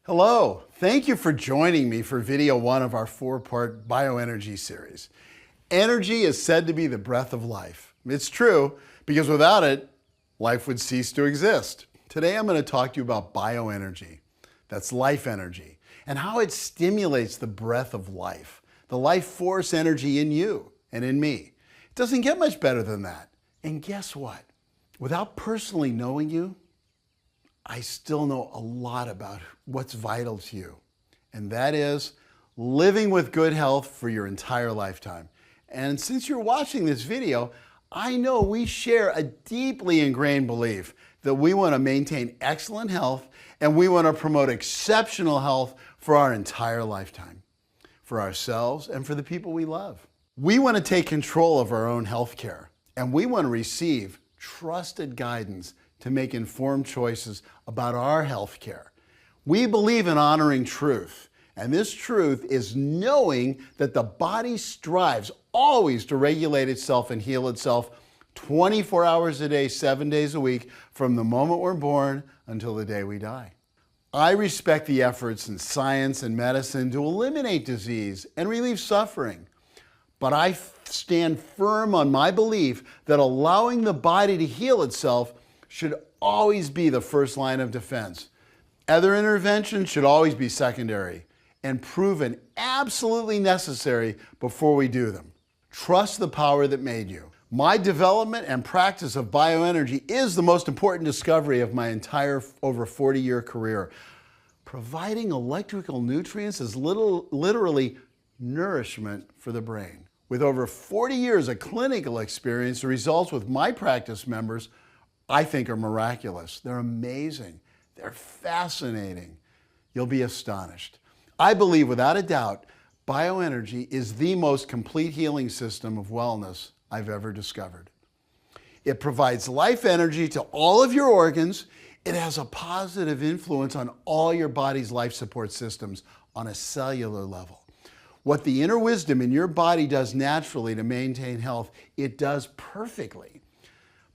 Hello, thank you for joining me for video 1 of our 4-part Bioenergy series. Energy is said to be the breath of life. It's true, because without it, life would cease to exist. Today I'm going to talk to you about bioenergy, that's life energy, and how it stimulates the breath of life, the life force energy in you and in me. It doesn't get much better than that. And guess what? Without personally knowing you, I still know a lot about what's vital to you, and that is living with good health for your entire lifetime. And since you're watching this video, I know we share a deeply ingrained belief that we want to maintain excellent health and we want to promote exceptional health for our entire lifetime, for ourselves and for the people we love. We want to take control of our own health care, and we want to receive trusted guidance to make informed choices about our health care. We believe in honoring truth, and this truth is knowing that the body strives always to regulate itself and heal itself 24 hours a day, 7 days a week, from the moment we're born until the day we die. I respect the efforts in science and medicine to eliminate disease and relieve suffering, but I stand firm on my belief that allowing the body to heal itself should always be the first line of defense. Other interventions should always be secondary and proven absolutely necessary before we do them. Trust the power that made you. My development and practice of bioenergy is the most important discovery of my entire over 40-year career. Providing electrical nutrients is literally nourishment for the brain. With over 40 years of clinical experience, the results with my practice members I think are miraculous. They're amazing. They're fascinating. You'll be astonished. I believe without a doubt, bioenergy is the most complete healing system of wellness I've ever discovered. It provides life energy to all of your organs. It has a positive influence on all your body's life support systems on a cellular level. What the inner wisdom in your body does naturally to maintain health, it does perfectly.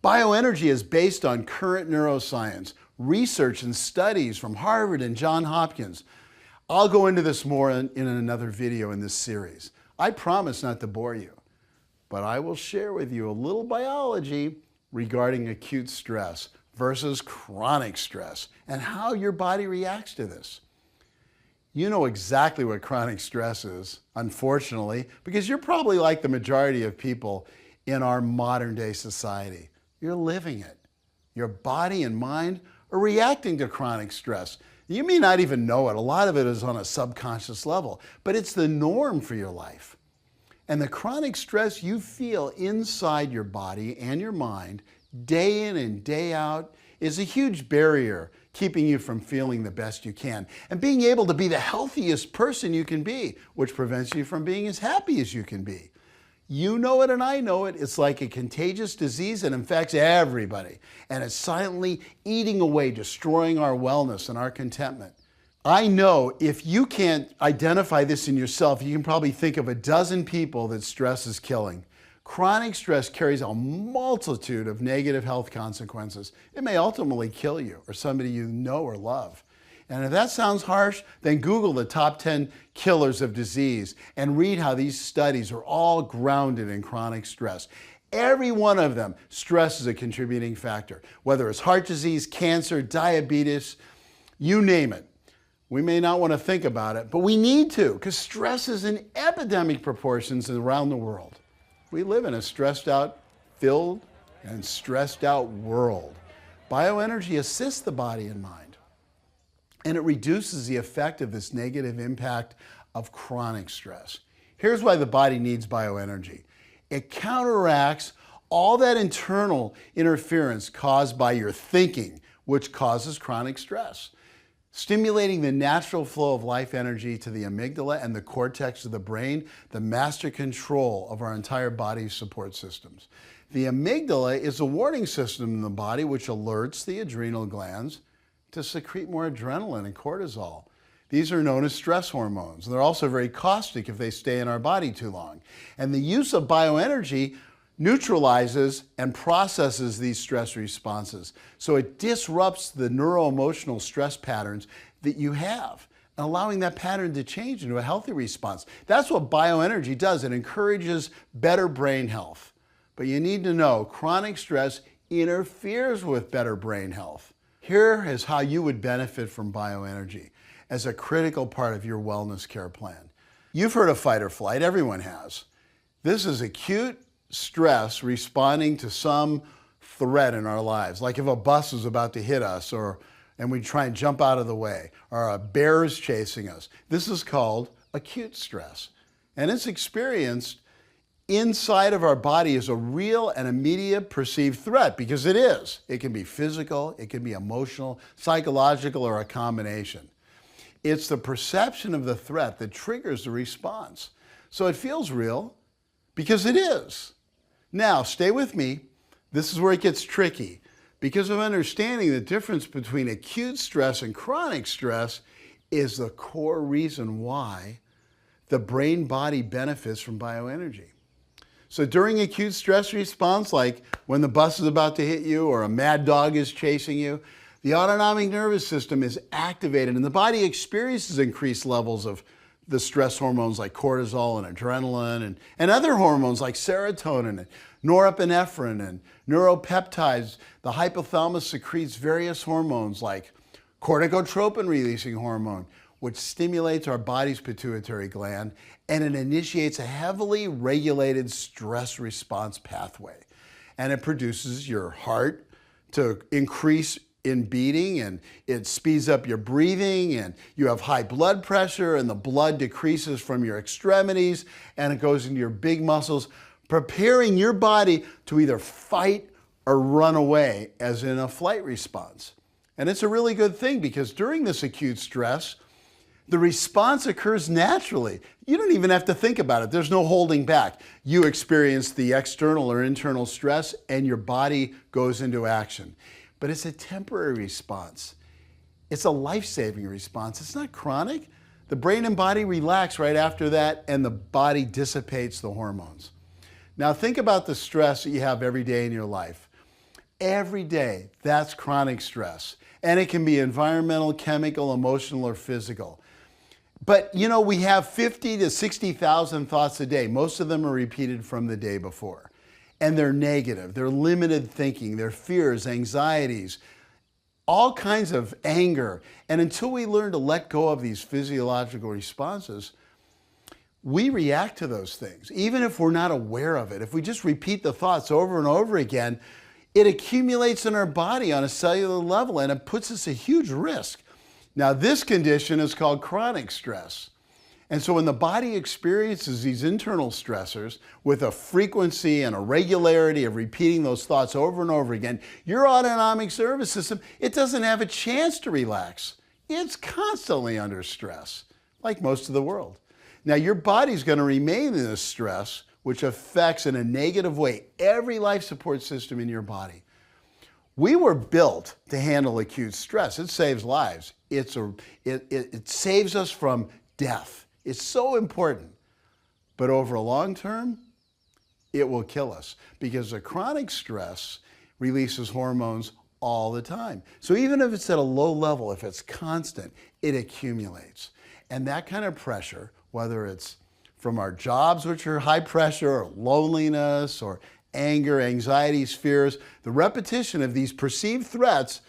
Bioenergy is based on current neuroscience, research and studies from Harvard and Johns Hopkins. I'll go into this more in another video in this series. I promise not to bore you, but I will share with you a little biology regarding acute stress versus chronic stress and how your body reacts to this. You know exactly what chronic stress is, unfortunately, because you're probably like the majority of people in our modern day society. You're living it. Your body and mind are reacting to chronic stress. You may not even know it. A lot of it is on a subconscious level, but it's the norm for your life. And the chronic stress you feel inside your body and your mind, day in and day out, is a huge barrier keeping you from feeling the best you can and being able to be the healthiest person you can be, which prevents you from being as happy as you can be. You know it and I know it. It's like a contagious disease that infects everybody, and it's silently eating away, destroying our wellness and our contentment. I know if you can't identify this in yourself, you can probably think of a dozen people that stress is killing. Chronic stress carries a multitude of negative health consequences. It may ultimately kill you or somebody you know or love. And if that sounds harsh, then Google the top 10 killers of disease and read how these studies are all grounded in chronic stress. Every one of them, stress is a contributing factor, whether it's heart disease, cancer, diabetes, you name it. We may not want to think about it, but we need to, because stress is in epidemic proportions around the world. We live in a stressed out, filled, and stressed out world. Bioenergy assists the body and mind, and it reduces the effect of this negative impact of chronic stress. Here's why the body needs bioenergy. It counteracts all that internal interference caused by your thinking, which causes chronic stress, stimulating the natural flow of life energy to the amygdala and the cortex of the brain, the master control of our entire body's support systems. The amygdala is a warning system in the body which alerts the adrenal glands to secrete more adrenaline and cortisol. These are known as stress hormones. They're also very caustic if they stay in our body too long. And the use of bioenergy neutralizes and processes these stress responses. So it disrupts the neuroemotional stress patterns that you have, allowing that pattern to change into a healthy response. That's what bioenergy does. It encourages better brain health. But you need to know chronic stress interferes with better brain health. Here is how you would benefit from bioenergy as a critical part of your wellness care plan. You've heard of fight or flight, everyone has. This is acute stress responding to some threat in our lives, like if a bus is about to hit us and we try and jump out of the way, or a bear is chasing us. This is called acute stress. And it's experienced inside of our body as a real and immediate perceived threat, because it is. It can be physical, it can be emotional, psychological, or a combination. It's the perception of the threat that triggers the response. So it feels real because it is. Now, stay with me. This is where it gets tricky. Because of understanding the difference between acute stress and chronic stress is the core reason why the brain-body benefits from bioenergy. So during acute stress response, like when the bus is about to hit you or a mad dog is chasing you, the autonomic nervous system is activated and the body experiences increased levels of the stress hormones like cortisol and adrenaline and other hormones like serotonin and norepinephrine and neuropeptides. The hypothalamus secretes various hormones like corticotropin-releasing hormone, which stimulates our body's pituitary gland, and it initiates a heavily regulated stress response pathway. And it produces your heart to increase in beating, and it speeds up your breathing, and you have high blood pressure, and the blood decreases from your extremities, and it goes into your big muscles, preparing your body to either fight or run away, as in a flight response. And it's a really good thing because during this acute stress, the response occurs naturally. You don't even have to think about it. There's no holding back. You experience the external or internal stress and your body goes into action. But it's a temporary response. It's a life-saving response. It's not chronic. The brain and body relax right after that and the body dissipates the hormones. Now think about the stress that you have every day in your life. Every day, that's chronic stress. And it can be environmental, chemical, emotional, or physical. But you know, we have 50 to 60,000 thoughts a day. Most of them are repeated from the day before. And they're negative, they're limited thinking, they're fears, anxieties, all kinds of anger. And until we learn to let go of these physiological responses, we react to those things, even if we're not aware of it. If we just repeat the thoughts over and over again, it accumulates in our body on a cellular level and it puts us at huge risk. Now, this condition is called chronic stress. And so when the body experiences these internal stressors with a frequency and a regularity of repeating those thoughts over and over again, your autonomic nervous system, it doesn't have a chance to relax. It's constantly under stress, like most of the world. Now, your body's going to remain in this stress, which affects in a negative way every life support system in your body. We were built to handle acute stress. It saves lives. It saves us from death. It's so important. But over a long term, it will kill us because the chronic stress releases hormones all the time. So even if it's at a low level, if it's constant, it accumulates. And that kind of pressure, whether it's from our jobs, which are high pressure, or loneliness, or anger, anxieties, fears, the repetition of these perceived threats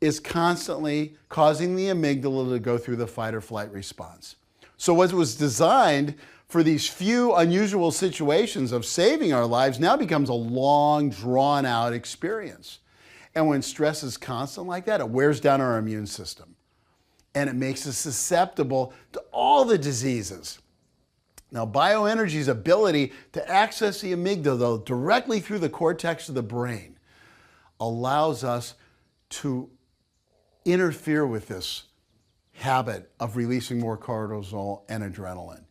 is constantly causing the amygdala to go through the fight or flight response. So what was designed for these few unusual situations of saving our lives now becomes a long, drawn-out experience. And when stress is constant like that, it wears down our immune system. And it makes us susceptible to all the diseases. Now, bioenergy's ability to access the amygdala directly through the cortex of the brain allows us to interfere with this habit of releasing more cortisol and adrenaline.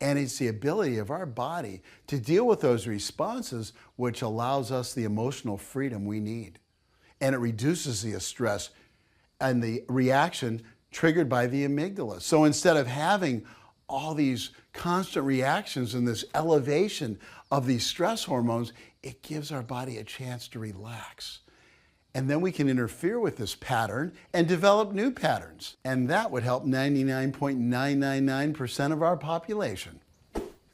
And it's the ability of our body to deal with those responses which allows us the emotional freedom we need. And it reduces the stress and the reaction triggered by the amygdala. So instead of having all these constant reactions and this elevation of these stress hormones, it gives our body a chance to relax. And then we can interfere with this pattern and develop new patterns. And that would help 99.999% of our population.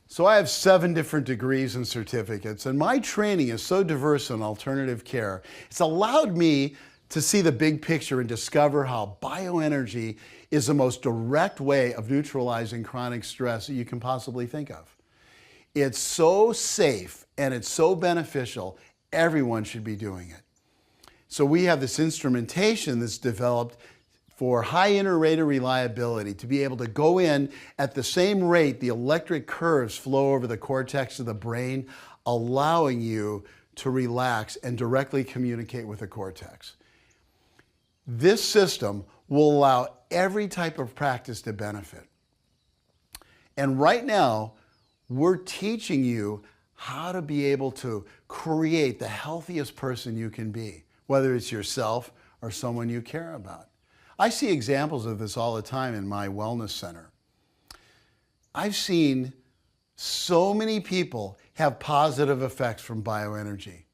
So I have 7 different degrees and certificates, and my training is so diverse in alternative care. It's allowed me to see the big picture and discover how bioenergy is the most direct way of neutralizing chronic stress that you can possibly think of. It's so safe and it's so beneficial, everyone should be doing it. So we have this instrumentation that's developed for high inter-rater reliability, to be able to go in at the same rate the electric curves flow over the cortex of the brain, allowing you to relax and directly communicate with the cortex. This system will allow every type of practice to benefit. And right now, we're teaching you how to be able to create the healthiest person you can be, whether it's yourself or someone you care about. I see examples of this all the time in my wellness center. I've seen so many people have positive effects from bioenergy.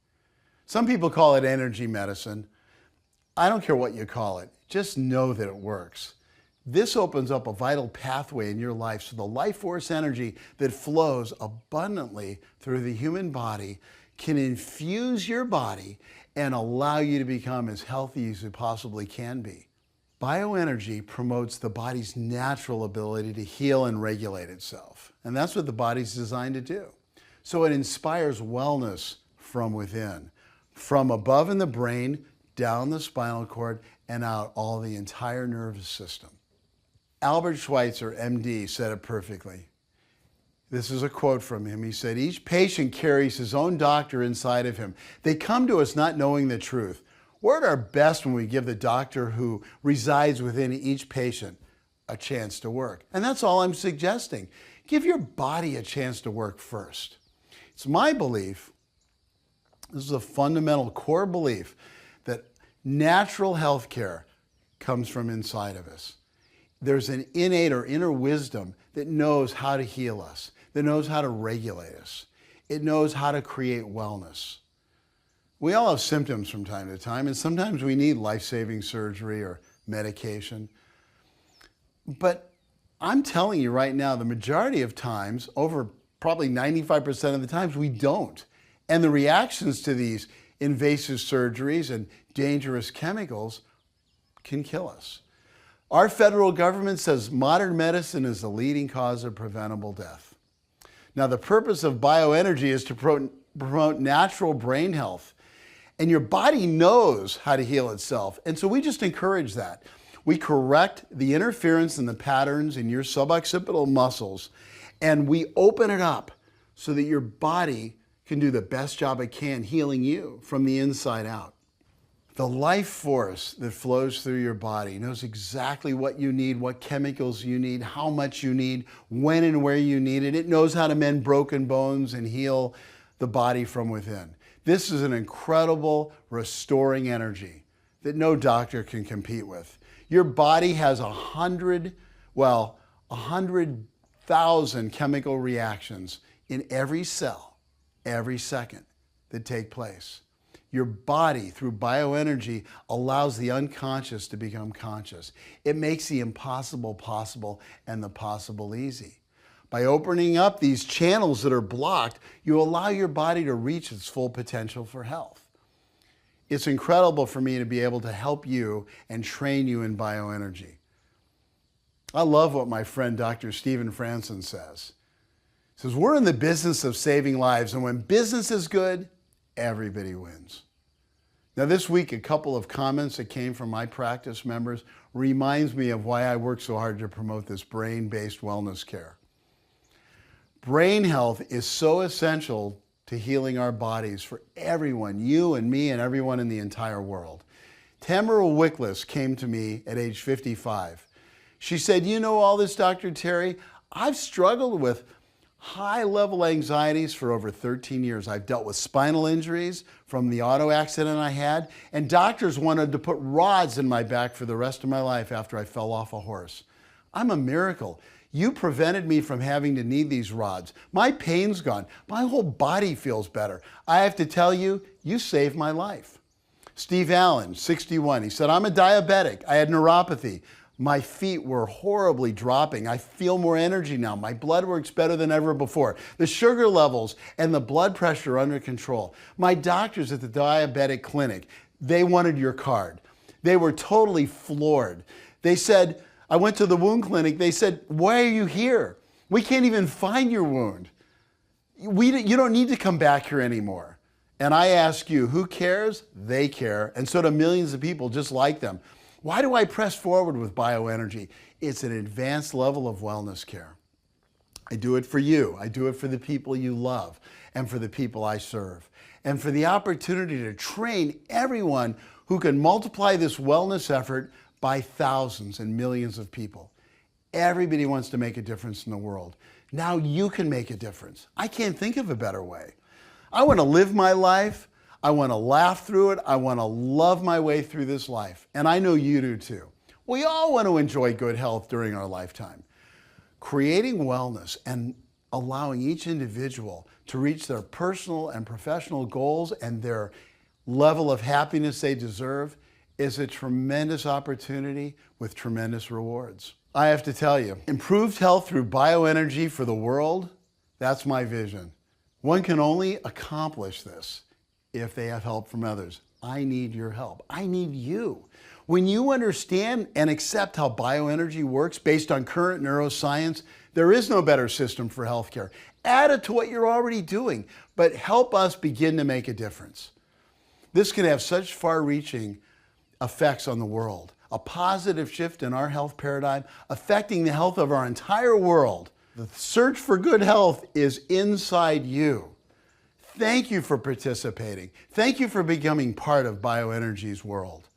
Some people call it energy medicine. I don't care what you call it, just know that it works. This opens up a vital pathway in your life so the life force energy that flows abundantly through the human body can infuse your body and allow you to become as healthy as you possibly can be. Bioenergy promotes the body's natural ability to heal and regulate itself. And that's what the body's designed to do. So it inspires wellness from within, from above in the brain, down the spinal cord, and out all the entire nervous system. Albert Schweitzer, MD, said it perfectly. This is a quote from him. He said, "Each patient carries his own doctor inside of him. They come to us not knowing the truth. We're at our best when we give the doctor who resides within each patient a chance to work." And that's all I'm suggesting. Give your body a chance to work first. It's my belief, this is a fundamental core belief, that natural health care comes from inside of us. There's an innate or inner wisdom that knows how to heal us, that knows how to regulate us. It knows how to create wellness. We all have symptoms from time to time, and sometimes we need life-saving surgery or medication. But I'm telling you right now, the majority of times, over probably 95% of the times, we don't. And the reactions to these invasive surgeries and dangerous chemicals can kill us. Our federal government says modern medicine is the leading cause of preventable death. Now, the purpose of bioenergy is to promote natural brain health. And your body knows how to heal itself. And so we just encourage that. We correct the interference and the patterns in your suboccipital muscles, and we open it up so that your body can do the best job it can healing you from the inside out. The life force that flows through your body knows exactly what you need, what chemicals you need, how much you need, when and where you need it. It knows how to mend broken bones and heal the body from within. This is an incredible restoring energy that no doctor can compete with. Your body has 100,000 chemical reactions in every cell, every second that take place. Your body, through bioenergy, allows the unconscious to become conscious. It makes the impossible possible and the possible easy. By opening up these channels that are blocked, you allow your body to reach its full potential for health. It's incredible for me to be able to help you and train you in bioenergy. I love what my friend Dr. Stephen Franson says. He says, we're in the business of saving lives, and when business is good, everybody wins. Now this week, a couple of comments that came from my practice members reminds me of why I work so hard to promote this brain-based wellness care. Brain health is so essential to healing our bodies for everyone, you and me and everyone in the entire world. Tamara Wickless came to me at age 55. She said, you know all this, Dr. Terry? I've struggled with high-level anxieties for over 13 years. I've dealt with spinal injuries from the auto accident I had, and doctors wanted to put rods in my back for the rest of my life after I fell off a horse. I'm a miracle. You prevented me from having to need these rods. My pain's gone. My whole body feels better. I have to tell you, you saved my life. Steve Allen, 61, he said, I'm a diabetic. I had neuropathy. My feet were horribly dropping. I feel more energy now. My blood works better than ever before. The sugar levels and the blood pressure are under control. My doctors at the diabetic clinic, they wanted your card. They were totally floored. They said, I went to the wound clinic. They said, why are you here? We can't even find your wound. You don't need to come back here anymore. And I ask you, who cares? They care. And so do millions of people just like them. Why do I press forward with Bioenergy? It's an advanced level of wellness care. I do it for you. I do it for the people you love and for the people I serve. And for the opportunity to train everyone who can multiply this wellness effort by thousands and millions of people. Everybody wants to make a difference in the world. Now you can make a difference. I can't think of a better way. I want to live my life. I want to laugh through it. I want to love my way through this life. And I know you do too. We all want to enjoy good health during our lifetime. Creating wellness and allowing each individual to reach their personal and professional goals and their level of happiness they deserve is a tremendous opportunity with tremendous rewards. I have to tell you, improved health through bioenergy for the world, that's my vision. One can only accomplish this if they have help from others. I need your help. I need you. When you understand and accept how bioenergy works based on current neuroscience, there is no better system for healthcare. Add it to what you're already doing, but help us begin to make a difference. This can have such far-reaching effects on the world, a positive shift in our health paradigm affecting the health of our entire world. The search for good health is inside you. Thank you for participating. Thank you for becoming part of Bioenergy's world.